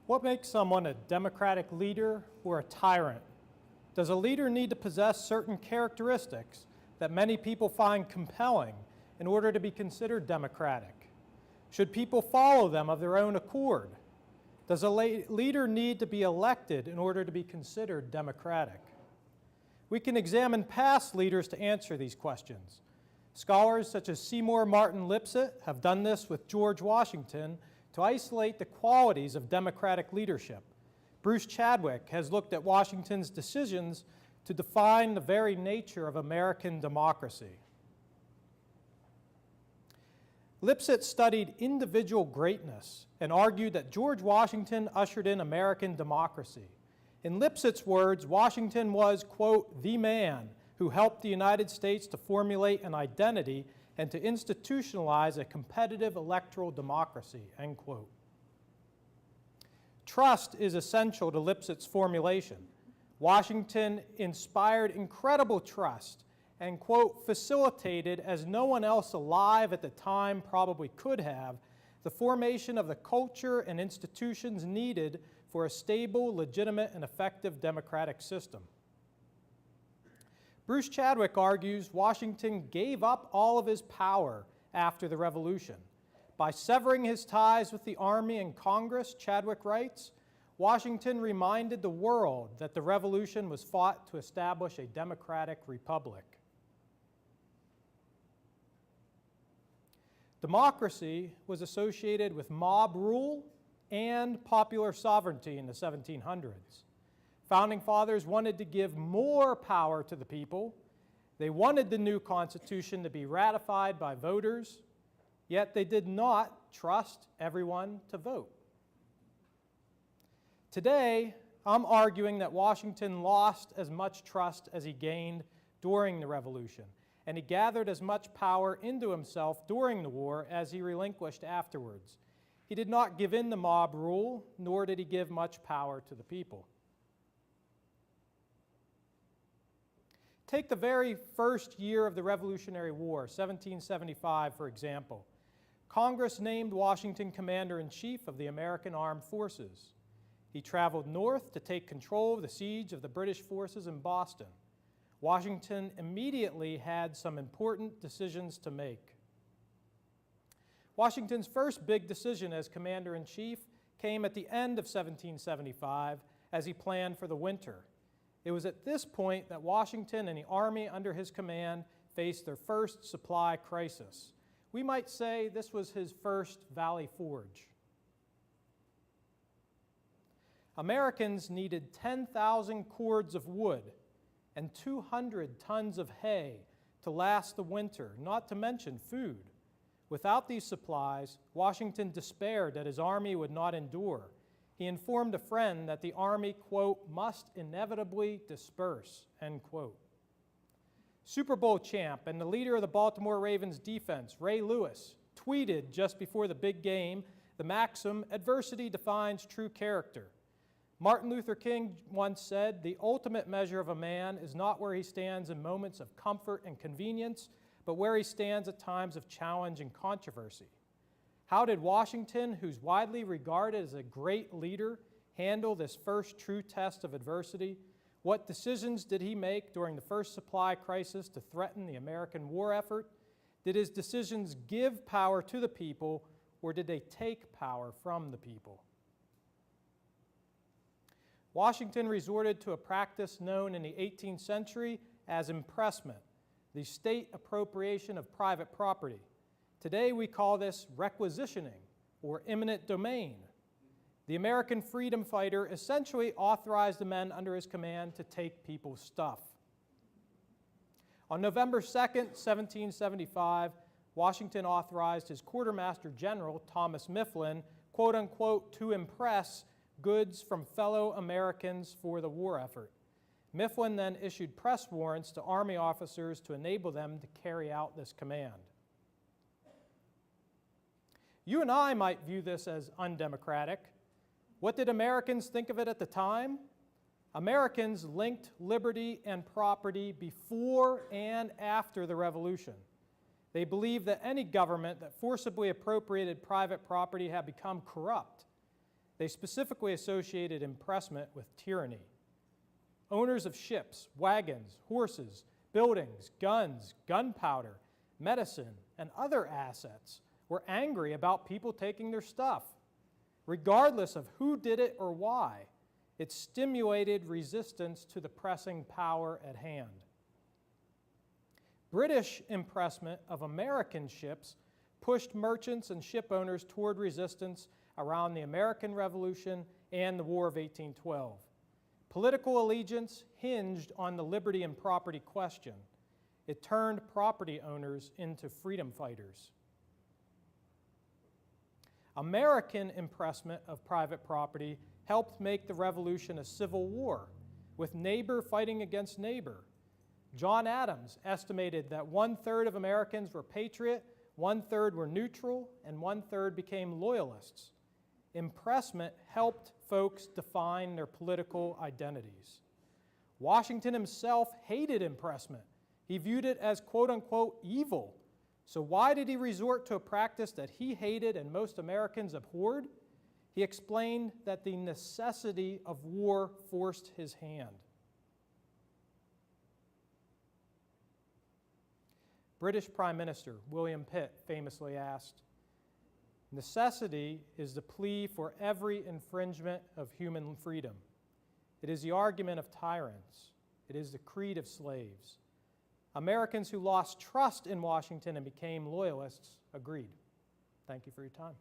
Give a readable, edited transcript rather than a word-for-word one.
What makes someone a democratic leader or a tyrant? Does a leader need to possess certain characteristics that many people find compelling in order to be considered democratic? Should people follow them of their own accord? Does a leader need to be elected in order to be considered democratic? We can examine past leaders to answer these questions. Scholars such as Seymour Martin Lipset have done this with George Washington to isolate the qualities of democratic leadership. Bruce Chadwick has looked at Washington's decisions to define the very nature of American democracy. Lipset studied individual greatness and argued that George Washington ushered in American democracy. In Lipset's words, Washington was, quote, the man who helped the United States to formulate an identity and to institutionalize a competitive electoral democracy, end quote. Trust is essential to Lipset's formulation. Washington inspired incredible trust and, quote, facilitated, as no one else alive at the time probably could have, the formation of the culture and institutions needed for a stable, legitimate, and effective democratic system. Bruce Chadwick argues Washington gave up all of his power after the Revolution. By severing his ties with the Army and Congress, Chadwick writes, Washington reminded the world that the Revolution was fought to establish a democratic republic. Democracy was associated with mob rule and popular sovereignty in the 1700s. Founding fathers wanted to give more power to the people. They wanted the new Constitution to be ratified by voters, yet they did not trust everyone to vote. Today, I'm arguing that Washington lost as much trust as he gained during the Revolution, and he gathered as much power into himself during the war as he relinquished afterwards. He did not give in to mob rule, nor did he give much power to the people. Take the very first year of the Revolutionary War, 1775, for example. Congress named Washington Commander-in-Chief of the American Armed Forces. He traveled north to take control of the siege of the British forces in Boston. Washington immediately had some important decisions to make. Washington's first big decision as Commander-in-Chief came at the end of 1775 as he planned for the winter. It was at this point that Washington and the Army under his command faced their first supply crisis. We might say this was his first Valley Forge. Americans needed 10,000 cords of wood and 200 tons of hay to last the winter, not to mention food. Without these supplies, Washington despaired that his army would not endure. He informed a friend that the Army, quote, must inevitably disperse, end quote. Super Bowl champ and the leader of the Baltimore Ravens defense, Ray Lewis, tweeted just before the big game the maxim, adversity defines true character. Martin Luther King once said, the ultimate measure of a man is not where he stands in moments of comfort and convenience, but where he stands at times of challenge and controversy. How did Washington, who's widely regarded as a great leader, handle this first true test of adversity? What decisions did he make during the first supply crisis to threaten the American war effort? Did his decisions give power to the people, or did they take power from the people? Washington resorted to a practice known in the 18th century as impressment, the state appropriation of private property. Today we call this requisitioning or eminent domain. The American freedom fighter essentially authorized the men under his command to take people's stuff. On November 2nd, 1775, Washington authorized his quartermaster general, Thomas Mifflin, quote unquote, to impress goods from fellow Americans for the war effort. Mifflin then issued press warrants to Army officers to enable them to carry out this command. You and I might view this as undemocratic. What did Americans think of it at the time? Americans linked liberty and property before and after the Revolution. They believed that any government that forcibly appropriated private property had become corrupt. They specifically associated impressment with tyranny. Owners of ships, wagons, horses, buildings, guns, gunpowder, medicine, and other assets were angry about people taking their stuff. Regardless of who did it or why, it stimulated resistance to the pressing power at hand. British impressment of American ships pushed merchants and ship owners toward resistance around the American Revolution and the War of 1812. Political allegiance hinged on the liberty and property question. It turned property owners into freedom fighters. American impressment of private property helped make the Revolution a civil war, with neighbor fighting against neighbor. John Adams estimated that 1/3 of Americans were patriot, 1/3 were neutral, and 1/3 became loyalists. Impressment helped folks define their political identities. Washington himself hated impressment. He viewed it as quote-unquote evil. So why did he resort to a practice that he hated and most Americans abhorred? He explained that the necessity of war forced his hand. British Prime Minister William Pitt famously asked, "Necessity is the plea for every infringement of human freedom. It is the argument of tyrants. It is the creed of slaves." Americans who lost trust in Washington and became loyalists agreed. Thank you for your time.